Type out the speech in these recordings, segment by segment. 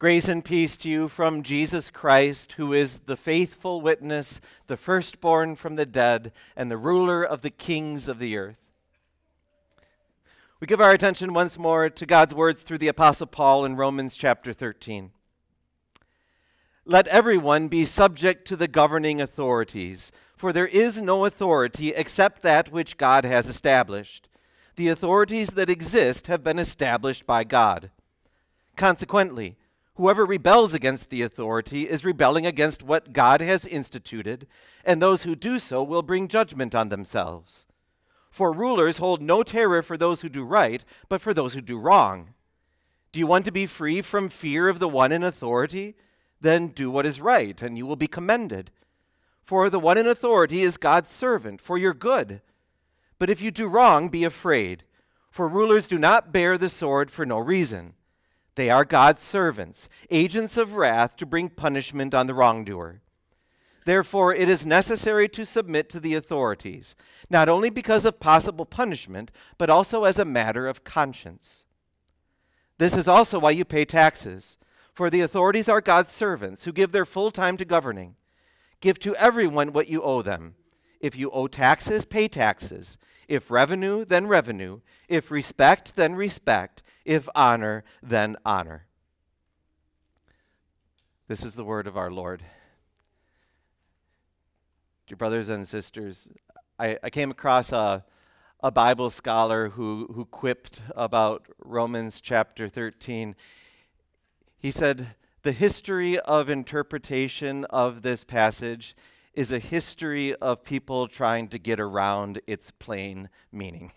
Grace and peace to you from Jesus Christ, who is the faithful witness, the firstborn from the dead, and the ruler of the kings of the earth. We give our attention once more to God's words through the Apostle Paul in Romans chapter 13. Let everyone be subject to the governing authorities, for there is no authority except that which God has established. The authorities that exist have been established by God. Consequently, whoever rebels against the authority is rebelling against what God has instituted, and those who do so will bring judgment on themselves. For rulers hold no terror for those who do right, but for those who do wrong. Do you want to be free from fear of the one in authority? Then do what is right, and you will be commended. For the one in authority is God's servant, for your good. But if you do wrong, be afraid, for rulers do not bear the sword for no reason. They are God's servants, agents of wrath to bring punishment on the wrongdoer. Therefore, it is necessary to submit to the authorities, not only because of possible punishment, but also as a matter of conscience. This is also why you pay taxes, for the authorities are God's servants who give their full time to governing. Give to everyone what you owe them. If you owe taxes, pay taxes. If revenue, then revenue. If respect, then respect. If honor, then honor. This is the word of our Lord. Dear brothers and sisters, I came across a Bible scholar who quipped about Romans chapter 13. He said, the history of interpretation of this passage is a history of people trying to get around its plain meaning.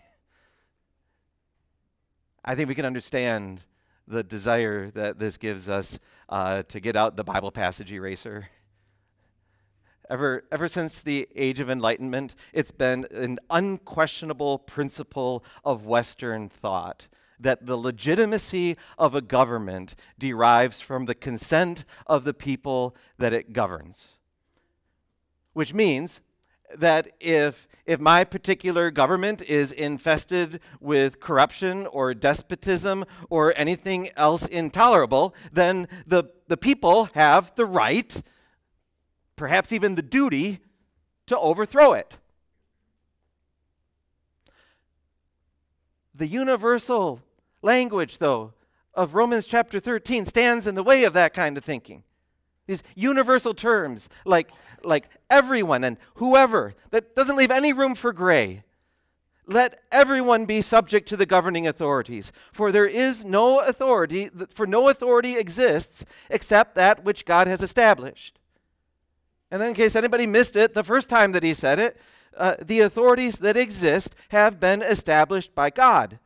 I think we can understand the desire that this gives us to get out the Bible passage eraser. Ever since the Age of Enlightenment, it's been an unquestionable principle of Western thought that the legitimacy of a government derives from the consent of the people that it governs. Which means that if my particular government is infested with corruption or despotism or anything else intolerable, then the people have the right, perhaps even the duty, to overthrow it. The universal language, though, of Romans chapter 13 stands in the way of that kind of thinking. These universal terms like everyone and whoever, that doesn't leave any room for gray. Let everyone be subject to the governing authorities, for there is no authority, for no authority exists except that which God has established. And then in case anybody missed it, the first time that he said it, the authorities that exist have been established by God.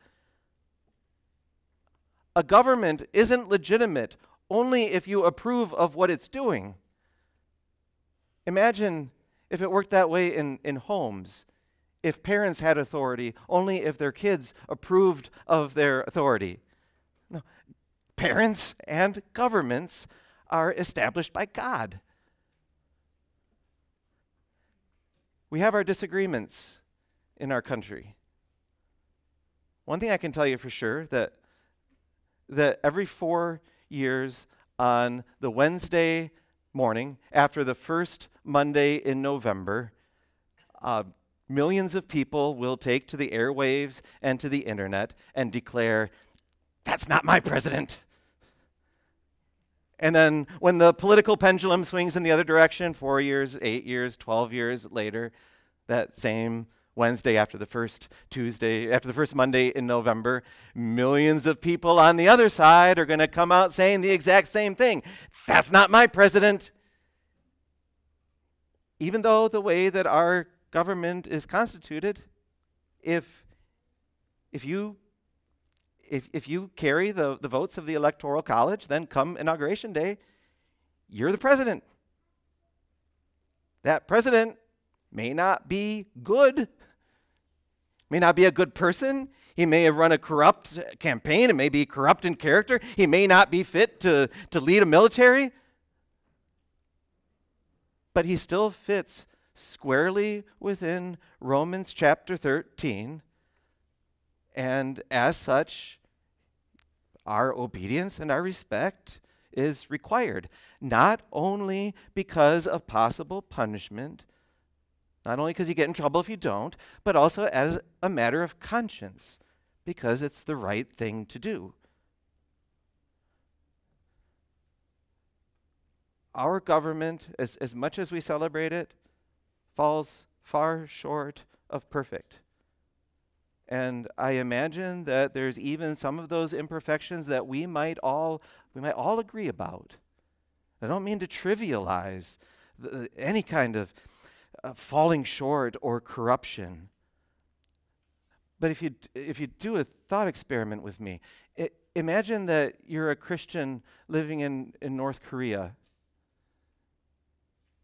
A government isn't legitimate only if you approve of what it's doing. Imagine if it worked that way in homes. If parents had authority only if their kids approved of their authority. No, parents and governments are established by God. We have our disagreements in our country. One thing I can tell you for sure, that every 4 years on the Wednesday morning after the first Monday in November, millions of people will take to the airwaves and to the internet and declare, "That's not my president." And then when the political pendulum swings in the other direction, 4 years, 8 years, 12 years later, that same Wednesday after the first Monday in November, millions of people on the other side are going to come out saying the exact same thing. "That's not my president." Even though the way that our government is constituted, if you carry the votes of the Electoral College, then come Inauguration Day, you're the president. That president may not be good, may not be a good person. He may have run a corrupt campaign. It may be corrupt in character. He may not be fit to lead a military. But he still fits squarely within Romans chapter 13. And as such, our obedience and our respect is required, not only because of possible punishment, not only because you get in trouble if you don't, but also as a matter of conscience, because it's the right thing to do. Our government, as much as we celebrate it, falls far short of perfect. And I imagine that there's even some of those imperfections that we might all agree about. I don't mean to trivialize any kind of falling short or corruption. But if you do a thought experiment with me, imagine that you're a Christian living in North Korea.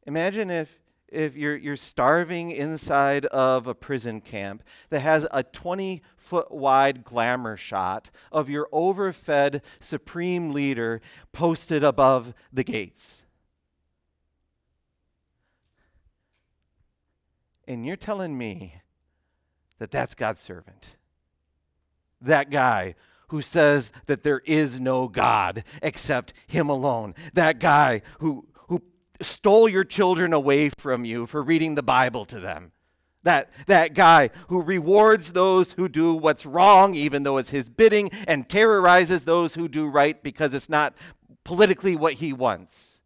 Imagine if you're starving inside of a prison camp that has a 20-foot wide glamour shot of your overfed supreme leader posted above the gates. And you're telling me that that's God's servant. That guy who says that there is no God except him alone. That guy who stole your children away from you for reading the Bible to them. That guy who rewards those who do what's wrong even though it's his bidding and terrorizes those who do right because it's not politically what he wants.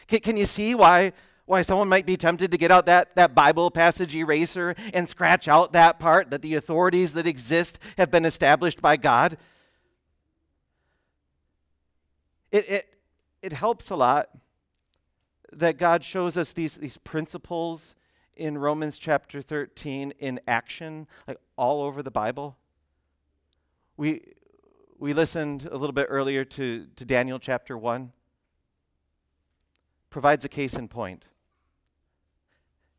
Can you see why someone might be tempted to get out that Bible passage eraser and scratch out that part that the authorities that exist have been established by God? It helps a lot that God shows us these principles in Romans chapter 13 in action, like all over the Bible. We listened a little bit earlier to Daniel chapter 1. Provides a case in point.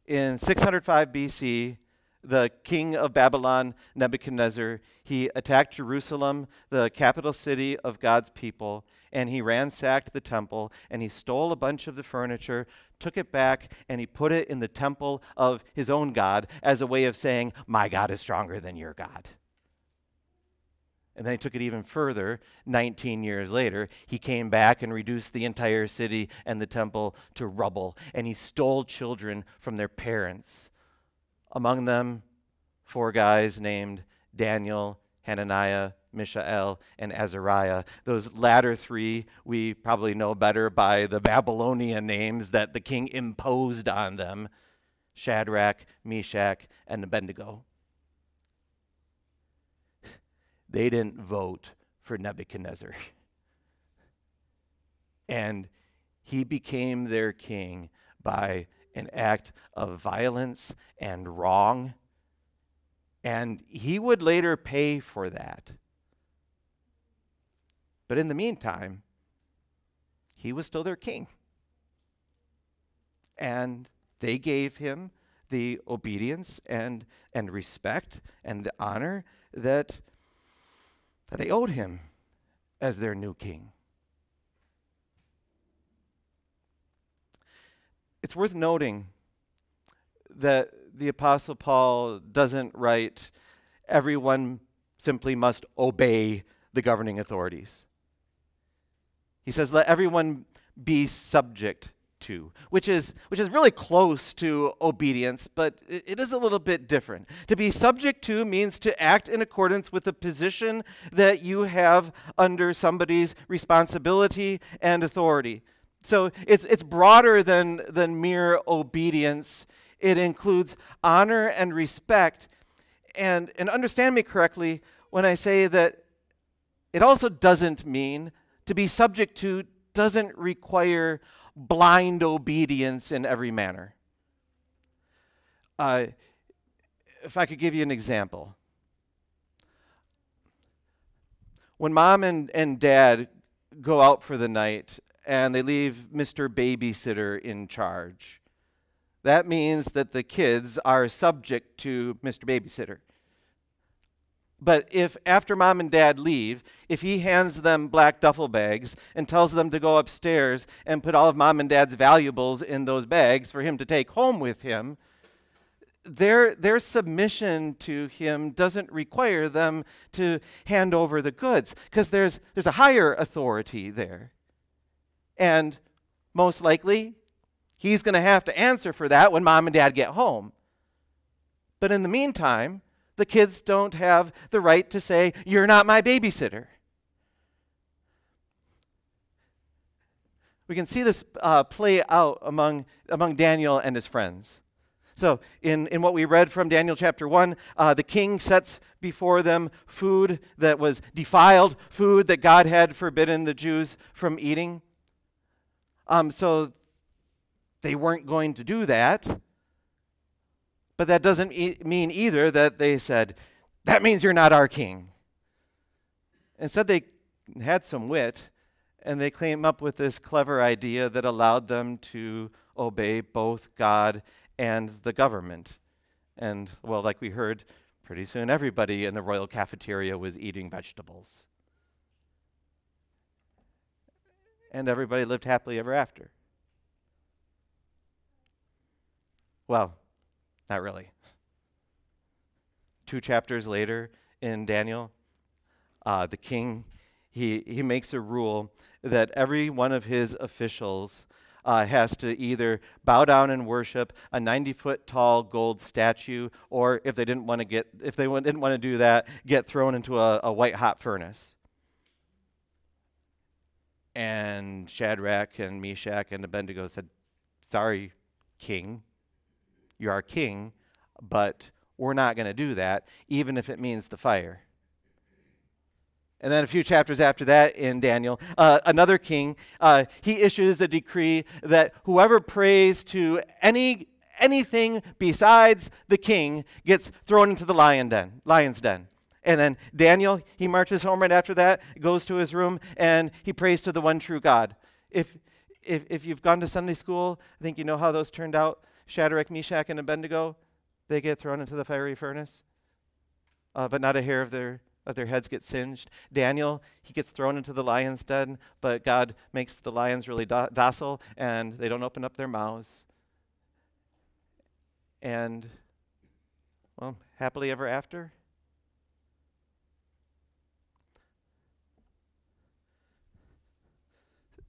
In 605 BC, the king of Babylon, Nebuchadnezzar, he attacked Jerusalem, the capital city of God's people, and he ransacked the temple, and he stole a bunch of the furniture, took it back, and he put it in the temple of his own God as a way of saying, my God is stronger than your God. And then he took it even further. 19 years later, he came back and reduced the entire city and the temple to rubble, and he stole children from their parents. Among them, 4 guys named Daniel, Hananiah, Mishael, and Azariah. Those latter 3 we probably know better by the Babylonian names that the king imposed on them: Shadrach, Meshach, and Abednego. They didn't vote for Nebuchadnezzar. And he became their king by an act of violence and wrong. And he would later pay for that. But in the meantime, he was still their king. And they gave him the obedience and respect and the honor that they owed him as their new king. It's worth noting that the Apostle Paul doesn't write, everyone simply must obey the governing authorities. He says, let everyone be subject to, which is really close to obedience, but it is a little bit different. To be subject to means to act in accordance with the position that you have under somebody's responsibility and authority. So it's broader than mere obedience. It includes honor and respect. And understand me correctly when I say that it also doesn't mean to be subject to doesn't require blind obedience in every manner. If I could give you an example. When mom and dad go out for the night and they leave Mr. Babysitter in charge, that means that the kids are subject to Mr. Babysitter. But if after mom and dad leave, if he hands them black duffel bags and tells them to go upstairs and put all of mom and dad's valuables in those bags for him to take home with him, their submission to him doesn't require them to hand over the goods, because there's a higher authority there. And most likely, he's going to have to answer for that when mom and dad get home. But in the meantime, the kids don't have the right to say, "You're not my babysitter." We can see this play out among Daniel and his friends. So in what we read from Daniel chapter 1, the king sets before them food that was defiled, food that God had forbidden the Jews from eating. So they weren't going to do that. But that doesn't mean either that they said, "That means you're not our king." Instead, they had some wit, and they came up with this clever idea that allowed them to obey both God and the government. And, well, like we heard, pretty soon everybody in the royal cafeteria was eating vegetables. And everybody lived happily ever after. Well, not really. 2 chapters later in Daniel, the king, he makes a rule that every one of his officials has to either bow down and worship a 90-foot tall gold statue, or if they didn't want to do that, get thrown into a white hot furnace. And Shadrach and Meshach and Abednego said, "Sorry, king, you're our king, but we're not going to do that, even if it means the fire." And then a few chapters after that in Daniel, another king, he issues a decree that whoever prays to anything besides the king gets thrown into the lion's den. And then Daniel, he marches home right after that, goes to his room, and he prays to the one true God. If you've gone to Sunday school, I think you know how those turned out. Shadrach, Meshach, and Abednego, they get thrown into the fiery furnace, but not a hair of their heads get singed. Daniel, he gets thrown into the lion's den, but God makes the lions really docile, and they don't open up their mouths. And, well, happily ever after.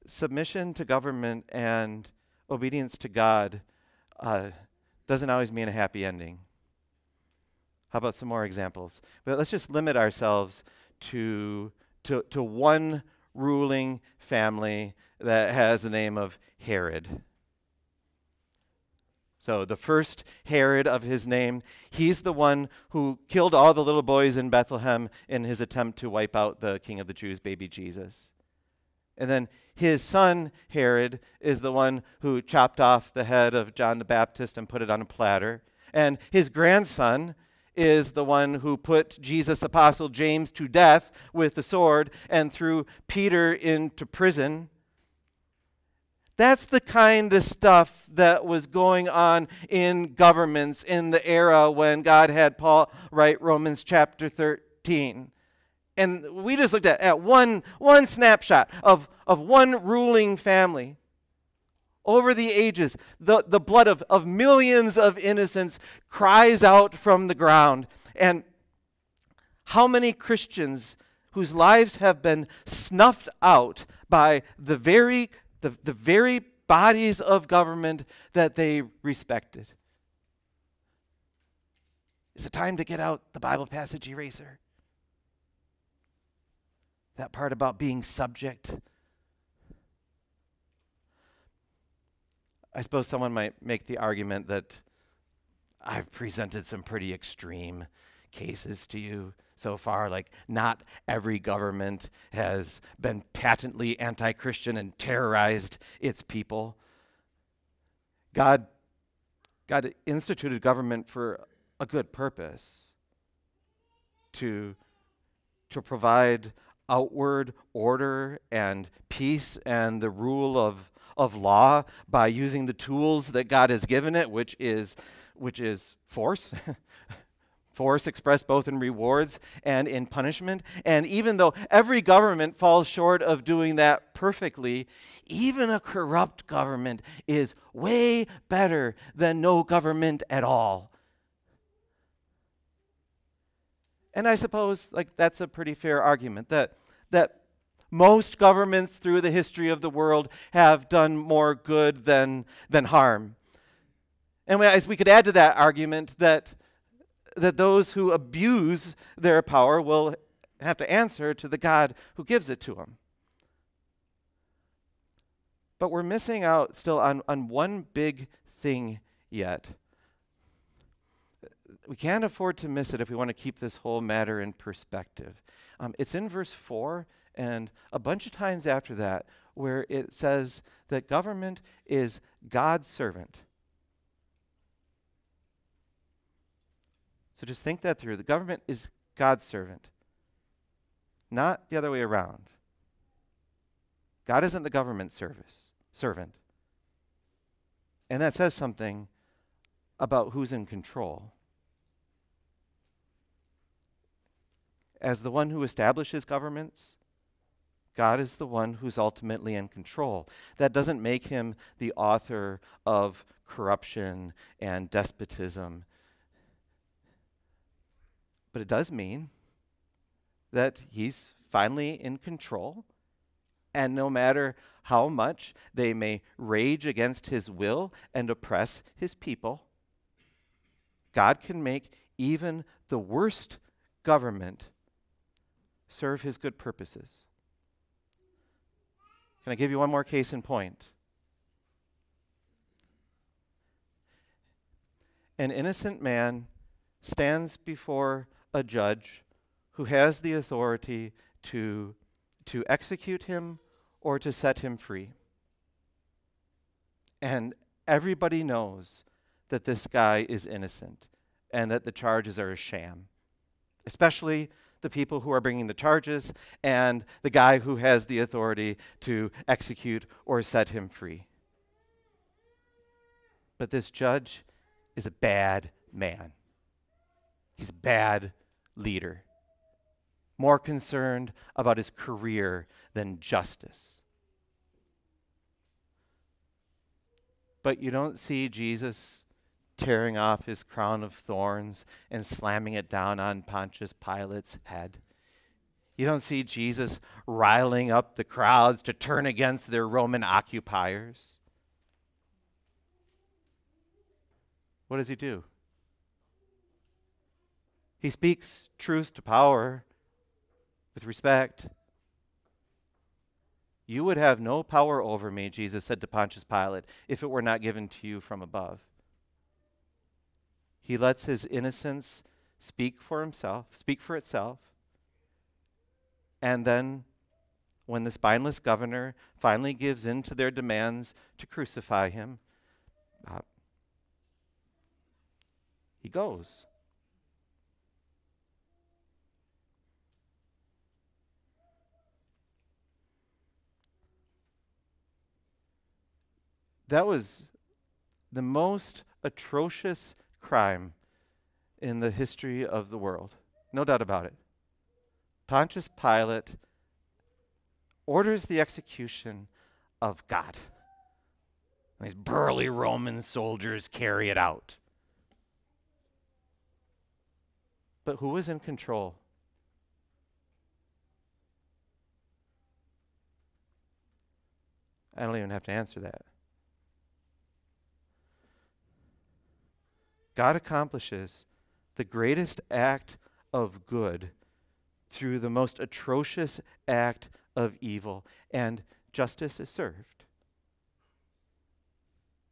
Submission to government and obedience to God doesn't always mean a happy ending. How about some more examples? But let's just limit ourselves to one ruling family that has the name of Herod. So the first Herod of his name, he's the one who killed all the little boys in Bethlehem in his attempt to wipe out the King of the Jews, baby Jesus. And then his son, Herod, is the one who chopped off the head of John the Baptist and put it on a platter. And his grandson is the one who put Jesus' apostle James to death with the sword and threw Peter into prison. That's the kind of stuff that was going on in governments in the era when God had Paul write Romans chapter 13. And we just looked at one snapshot of one ruling family. Over the ages, the blood of millions of innocents cries out from the ground. And how many Christians whose lives have been snuffed out by the very bodies of government that they respected? Is it time to get out the Bible passage eraser? That part about being subject. I suppose someone might make the argument that I've presented some pretty extreme cases to you so far, like not every government has been patently anti-Christian and terrorized its people. God instituted government for a good purpose, to provide outward order and peace and the rule of law by using the tools that God has given it, which is force. Force expressed both in rewards and in punishment. And even though every government falls short of doing that perfectly, even a corrupt government is way better than no government at all. And I suppose that's a pretty fair argument that Most governments through the history of the world have done more good than harm. And as we could add to that argument that those who abuse their power will have to answer to the God who gives it to them. But we're missing out still on one big thing yet. We can't afford to miss it if we want to keep this whole matter in perspective. It's in verse 4 and a bunch of times after that where it says that government is God's servant. So just think that through. The government is God's servant, not the other way around. God isn't the government servant. And that says something about who's in control. As the one who establishes governments, God is the one who's ultimately in control. That doesn't make him the author of corruption and despotism. But it does mean that he's finally in control. And no matter how much they may rage against his will and oppress his people, God can make even the worst government serve his good purposes. Can I give you one more case in point? An innocent man stands before a judge who has the authority to execute him or to set him free. And everybody knows that this guy is innocent and that the charges are a sham, especially the people who are bringing the charges and the guy who has the authority to execute or set him free. But this judge is a bad man. He's a bad leader, more concerned about his career than justice. But you don't see Jesus tearing off his crown of thorns and slamming it down on Pontius Pilate's head. You don't see Jesus riling up the crowds to turn against their Roman occupiers. What does he do? He speaks truth to power with respect. You would have no power over me, Jesus said to Pontius Pilate, if it were not given to you from above. He lets his innocence speak for itself. And then when the spineless governor finally gives in to their demands to crucify him, he goes. That was the most atrocious crime in the history of the world. No doubt about it. Pontius Pilate orders the execution of God. And these burly Roman soldiers carry it out. But who was in control? I don't even have to answer that. God accomplishes the greatest act of good through the most atrocious act of evil, and justice is served.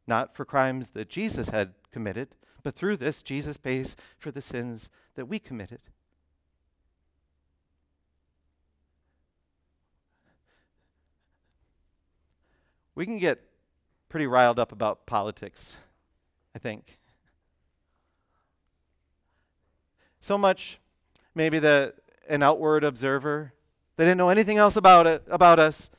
Not for crimes that Jesus had committed, but through this, Jesus pays for the sins that we committed. We can get pretty riled up about politics, I think. So much, maybe that an outward observer that didn't know anything else about us,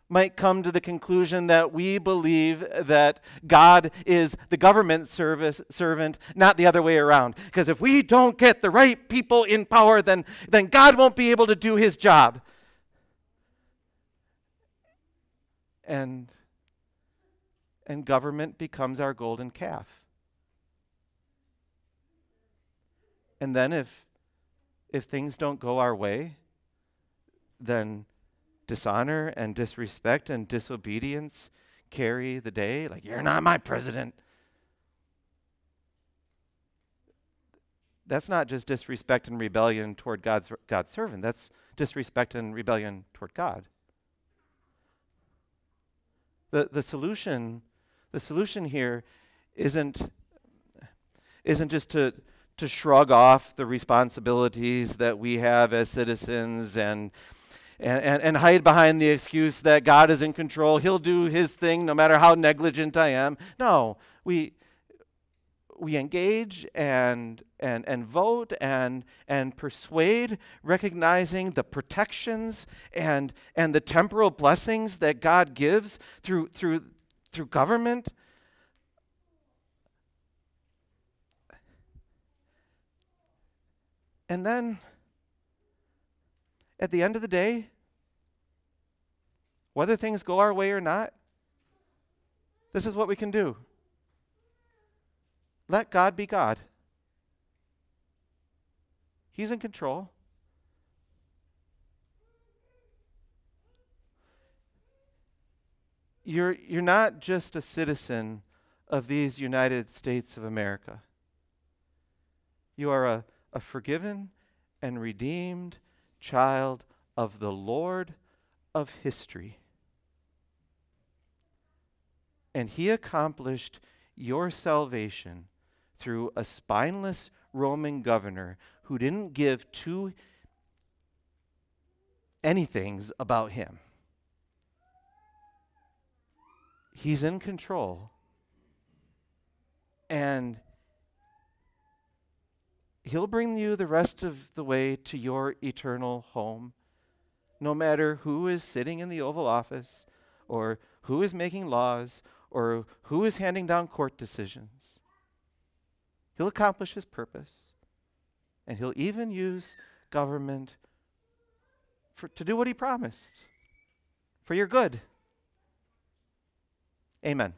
might come to the conclusion that we believe that God is the government servant, not the other way around. Because if we don't get the right people in power, then God won't be able to do his job. And government becomes our golden calf. And then if things don't go our way, then dishonor and disrespect and disobedience carry the day, like, you're not my president. That's not just disrespect and rebellion toward God's servant. That's disrespect and rebellion toward God. The solution here isn't just to shrug off the responsibilities that we have as citizens and hide behind the excuse that God is in control. He'll do his thing no matter how negligent I am. No, we engage and vote and persuade, recognizing the protections and the temporal blessings that God gives through government. And then, at the end of the day, whether things go our way or not, this is what we can do. Let God be God. He's in control. You're not just a citizen of these United States of America. You are a forgiven and redeemed child of the Lord of history. And he accomplished your salvation through a spineless Roman governor who didn't give two anythings about him. He's in control. And he'll bring you the rest of the way to your eternal home, no matter who is sitting in the Oval Office or who is making laws or who is handing down court decisions. He'll accomplish his purpose, and he'll even use government to do what he promised, for your good. Amen.